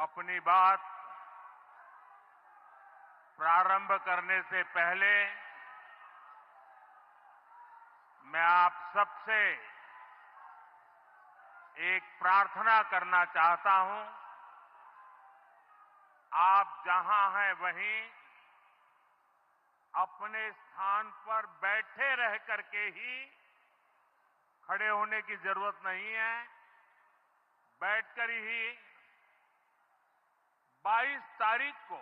अपनी बात प्रारंभ करने से पहले मैं आप सबसे एक प्रार्थना करना चाहता हूं। आप जहां हैं वहीं अपने स्थान पर बैठे रह करके ही खड़े होने की जरूरत नहीं है। बैठकर ही 22 तारीख को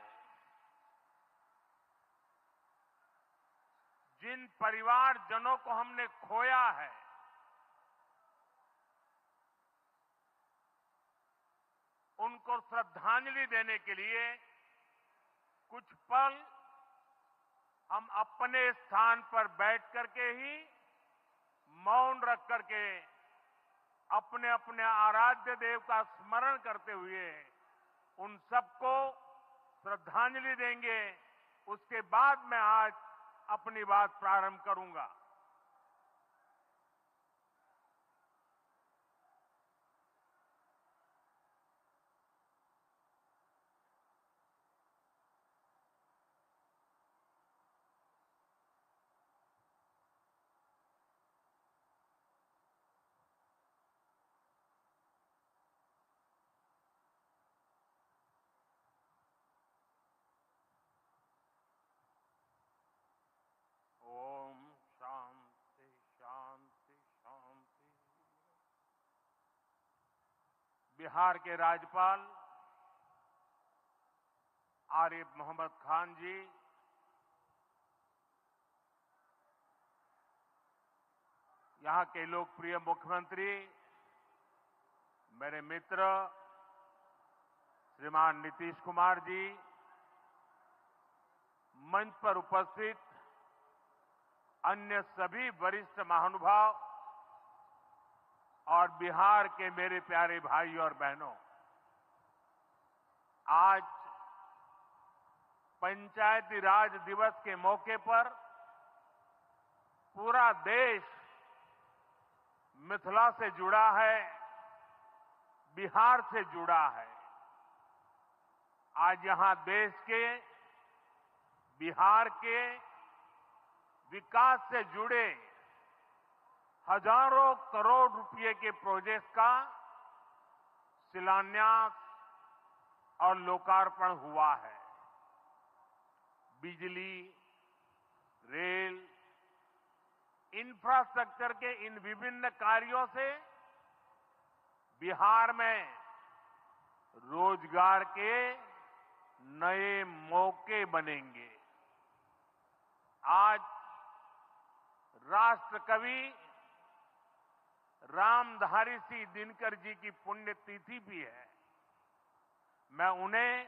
जिन परिवारजनों को हमने खोया है, उनको श्रद्धांजलि देने के लिए कुछ पल हम अपने स्थान पर बैठ करके ही मौन रख करके अपने अपने आराध्य देव का स्मरण करते हुए उन सबको श्रद्धांजलि देंगे। उसके बाद मैं आज अपनी बात प्रारंभ करूंगा। ओम शांति शांति शांति। बिहार के राज्यपाल आरिफ मोहम्मद खान जी, यहां के लोकप्रिय मुख्यमंत्री मेरे मित्र श्रीमान नीतीश कुमार जी, मंच पर उपस्थित अन्य सभी वरिष्ठ महानुभाव और बिहार के मेरे प्यारे भाई और बहनों, आज पंचायती राज दिवस के मौके पर पूरा देश मिथिला से जुड़ा है, बिहार से जुड़ा है। आज यहां देश के, बिहार के विकास से जुड़े हजारों करोड़ रुपए के प्रोजेक्ट का शिलान्यास और लोकार्पण हुआ है। बिजली, रेल, इंफ्रास्ट्रक्चर के इन विभिन्न कार्यों से बिहार में रोजगार के नए मौके बनेंगे। आज राष्ट्र कवि रामधारी सिंह दिनकर जी की पुण्यतिथि भी है। मैं उन्हें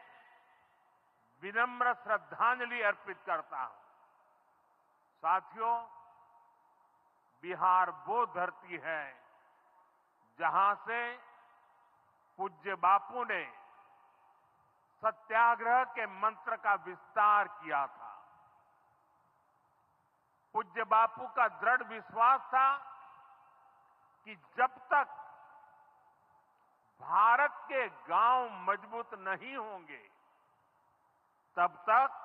विनम्र श्रद्धांजलि अर्पित करता हूं। साथियों, बिहार वो धरती है जहां से पूज्य बापू ने सत्याग्रह के मंत्र का विस्तार किया था। पूज्य बापू का दृढ़ विश्वास था कि जब तक भारत के गांव मजबूत नहीं होंगे, तब तक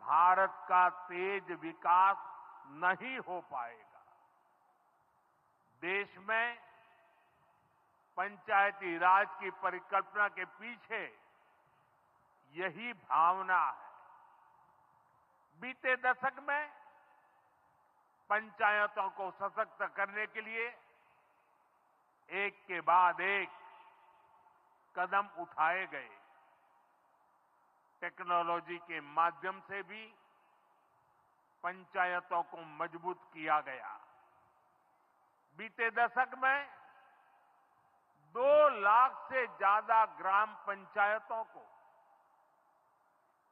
भारत का तेज विकास नहीं हो पाएगा। देश में पंचायती राज की परिकल्पना के पीछे यही भावना है। बीते दशक में पंचायतों को सशक्त करने के लिए एक के बाद एक कदम उठाए गए। टेक्नोलॉजी के माध्यम से भी पंचायतों को मजबूत किया गया। बीते दशक में 2 लाख से ज्यादा ग्राम पंचायतों को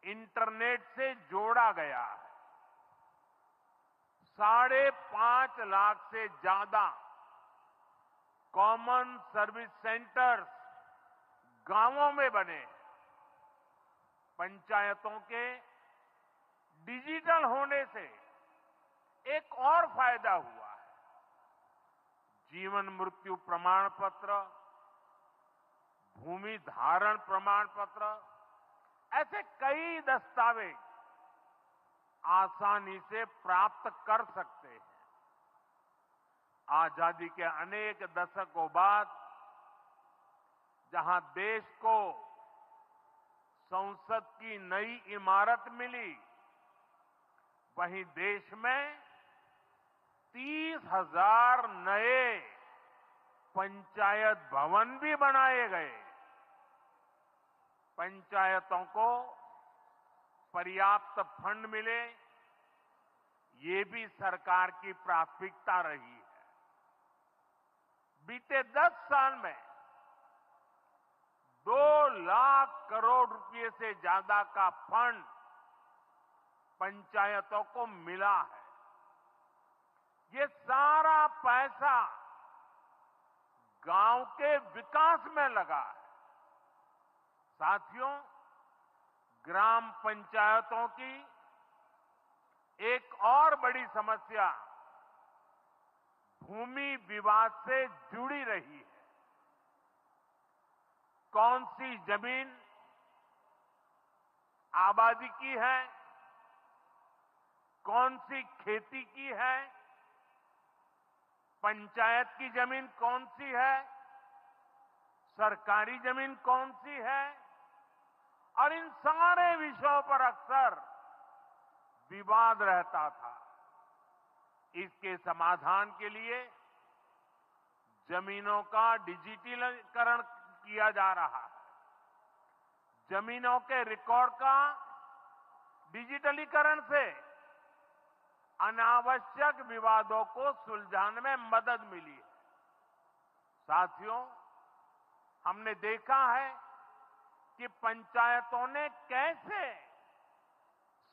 इंटरनेट से जोड़ा गया है। 5.5 लाख से ज्यादा कॉमन सर्विस सेंटर्स गांवों में बने। पंचायतों के डिजिटल होने से एक और फायदा हुआ है। जीवन मृत्यु प्रमाण पत्र, भूमि धारण प्रमाण पत्र, ऐसे कई दस्तावेज आसानी से प्राप्त कर सकते हैं। आजादी के अनेक दशकों बाद जहां देश को संसद की नई इमारत मिली, वहीं देश में 30,000 नए पंचायत भवन भी बनाए गए। पंचायतों को पर्याप्त फंड मिले, ये भी सरकार की प्राथमिकता रही है। बीते 10 साल में 2 लाख करोड़ रुपए से ज्यादा का फंड पंचायतों को मिला है। ये सारा पैसा गांव के विकास में लगा है। साथियों, ग्राम पंचायतों की एक और बड़ी समस्या भूमि विवाद से जुड़ी रही है। कौन सी जमीन आबादी की है, कौन सी खेती की है, पंचायत की जमीन कौन सी है, सरकारी जमीन कौन सी है, और इन सारे विषयों पर अक्सर विवाद रहता था। इसके समाधान के लिए जमीनों का डिजिटलीकरण किया जा रहा है। जमीनों के रिकॉर्ड का डिजिटलीकरण से अनावश्यक विवादों को सुलझाने में मदद मिली है। साथियों, हमने देखा है कि पंचायतों ने कैसे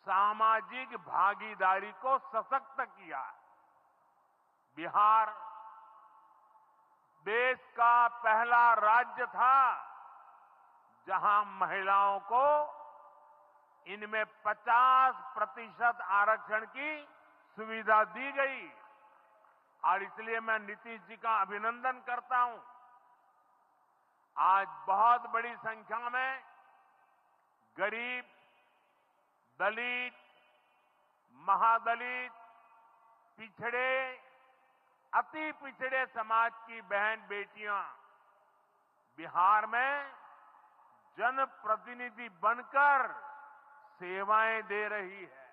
सामाजिक भागीदारी को सशक्त किया। बिहार देश का पहला राज्य था जहां महिलाओं को इनमें 50% आरक्षण की सुविधा दी गई, और इसलिए मैं नीतीश जी का अभिनंदन करता हूं। आज बहुत बड़ी संख्या में गरीब, दलित, महादलित, पिछड़े, अति पिछड़े समाज की बहन बेटियां बिहार में जनप्रतिनिधि बनकर सेवाएं दे रही है,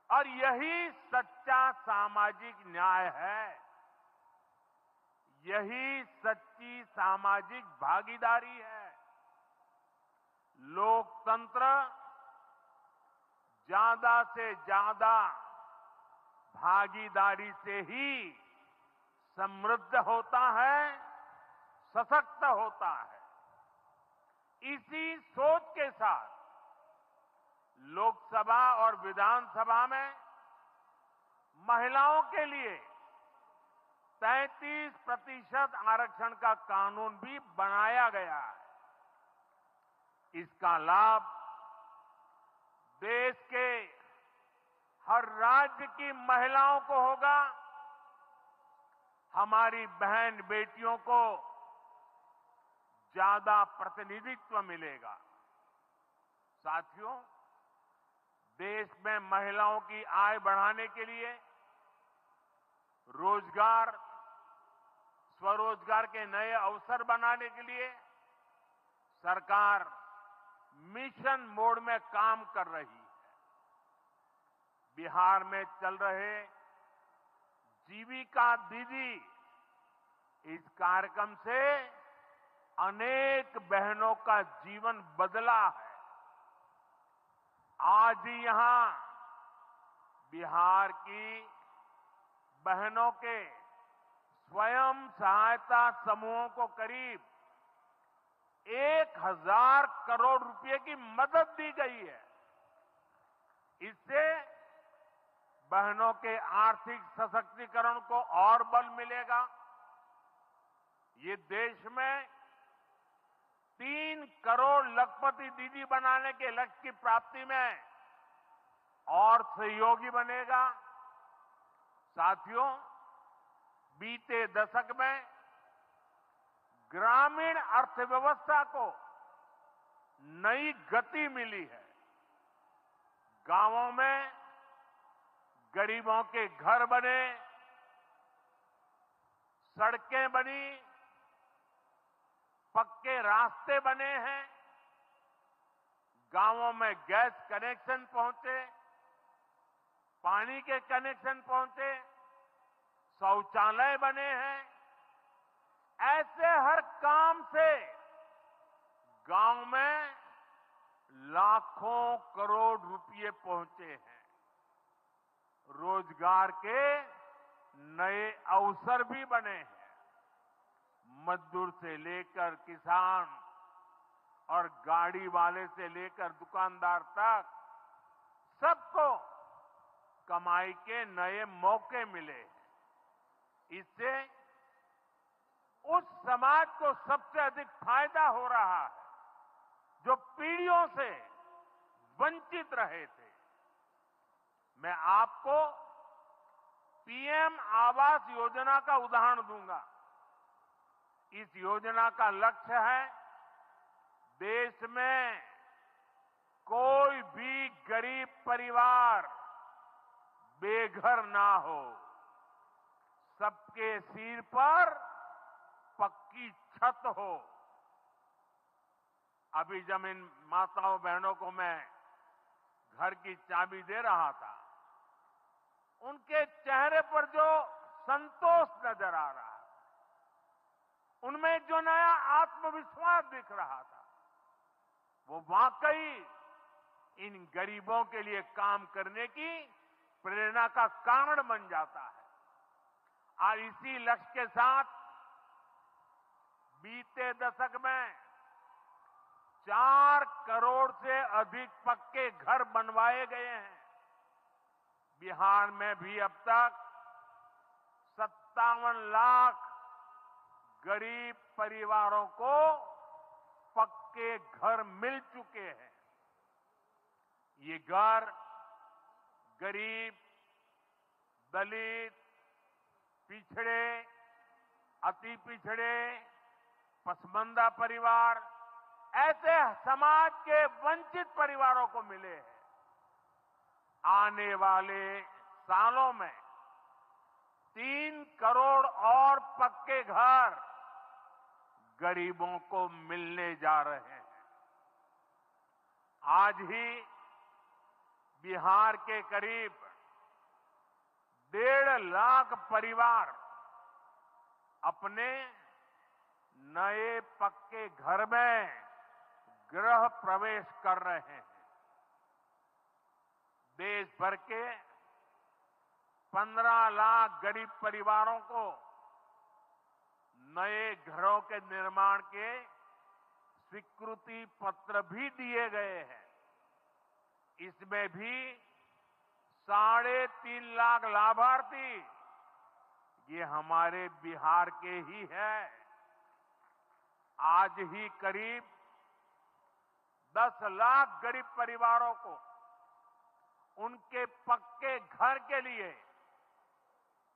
और यही सच्चा सामाजिक न्याय है। यही सच्ची सामाजिक भागीदारी है। लोकतंत्र ज्यादा से ज्यादा भागीदारी से ही समृद्ध होता है, सशक्त होता है। इसी सोच के साथ लोकसभा और विधानसभा में महिलाओं के लिए 33% आरक्षण का कानून भी बनाया गया है। इसका लाभ देश के हर राज्य की महिलाओं को होगा। हमारी बहन बेटियों को ज्यादा प्रतिनिधित्व मिलेगा। साथियों, देश में महिलाओं की आय बढ़ाने के लिए रोजगार, स्वरोजगार के नए अवसर बनाने के लिए सरकार मिशन मोड में काम कर रही है। बिहार में चल रहे जीविका दीदी इस कार्यक्रम से अनेक बहनों का जीवन बदला है। आज ही यहां बिहार की बहनों के स्वयं सहायता समूहों को करीब 1,000 करोड़ रुपए की मदद दी गई है। इससे बहनों के आर्थिक सशक्तिकरण को और बल मिलेगा। ये देश में 3 करोड़ लखपति दीदी बनाने के लक्ष्य की प्राप्ति में और सहयोगी बनेगा। साथियों, बीते दशक में ग्रामीण अर्थव्यवस्था को नई गति मिली है। गांवों में गरीबों के घर बने, सड़कें बनी, पक्के रास्ते बने हैं, गांवों में गैस कनेक्शन पहुंचे, पानी के कनेक्शन पहुंचे, शौचालय बने हैं। ऐसे हर काम से गांव में लाखों करोड़ रुपए पहुंचे हैं। रोजगार के नए अवसर भी बने हैं। मजदूर से लेकर किसान और गाड़ी वाले से लेकर दुकानदार तक सबको कमाई के नए मौके मिले। इससे उस समाज को सबसे अधिक फायदा हो रहा है जो पीढ़ियों से वंचित रहे थे। मैं आपको पीएम आवास योजना का उदाहरण दूंगा। इस योजना का लक्ष्य है देश में कोई भी गरीब परिवार बेघर ना हो, सबके सिर पर पक्की छत हो। अभी जब इन माताओं बहनों को मैं घर की चाबी दे रहा था, उनके चेहरे पर जो संतोष नजर आ रहा है, उनमें जो नया आत्मविश्वास दिख रहा था, वो वाकई इन गरीबों के लिए काम करने की प्रेरणा का कारण बन जाता है। और इसी लक्ष्य के साथ बीते दशक में 4 करोड़ से अधिक पक्के घर बनवाए गए हैं। बिहार में भी अब तक 57 लाख गरीब परिवारों को पक्के घर मिल चुके हैं। ये घर गरीब, दलित, पिछड़े, अति पिछड़े, पसमानदा परिवार, ऐसे समाज के वंचित परिवारों को मिले हैं। आने वाले सालों में 3 करोड़ और पक्के घर गरीबों को मिलने जा रहे हैं। आज ही बिहार के करीब 1.5 लाख परिवार अपने नए पक्के घर में गृह प्रवेश कर रहे हैं। देश भर के 15 लाख गरीब परिवारों को नए घरों के निर्माण के स्वीकृति पत्र भी दिए गए हैं। इसमें भी 3.5 लाख लाभार्थी ये हमारे बिहार के ही हैं। आज ही करीब 10 लाख गरीब परिवारों को उनके पक्के घर के लिए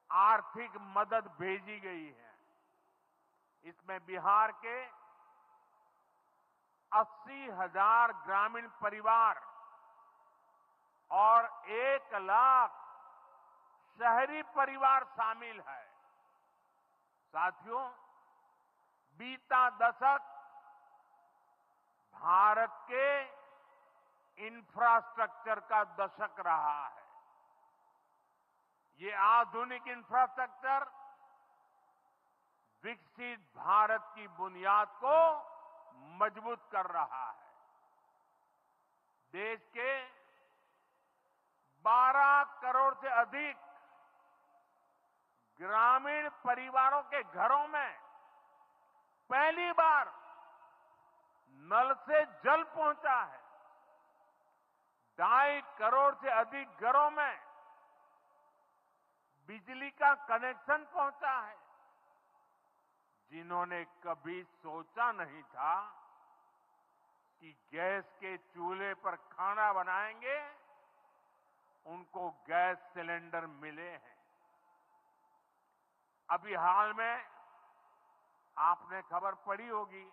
आर्थिक मदद भेजी गई है। इसमें बिहार के 80,000 ग्रामीण परिवार और 1 लाख शहरी परिवार शामिल है। साथियों, बीता दशक भारत के इंफ्रास्ट्रक्चर का दशक रहा है। ये आधुनिक इंफ्रास्ट्रक्चर विकसित भारत की बुनियाद को मजबूत कर रहा है। देश के 12 करोड़ से अधिक ग्रामीण परिवारों के घरों में पहली बार नल से जल पहुंचा है। 2.5 करोड़ से अधिक घरों में बिजली का कनेक्शन पहुंचा है। जिन्होंने कभी सोचा नहीं था कि गैस के चूल्हे पर खाना बनाएंगे, उनको गैस सिलेंडर मिले हैं। अभी हाल में आपने खबर पढ़ी होगी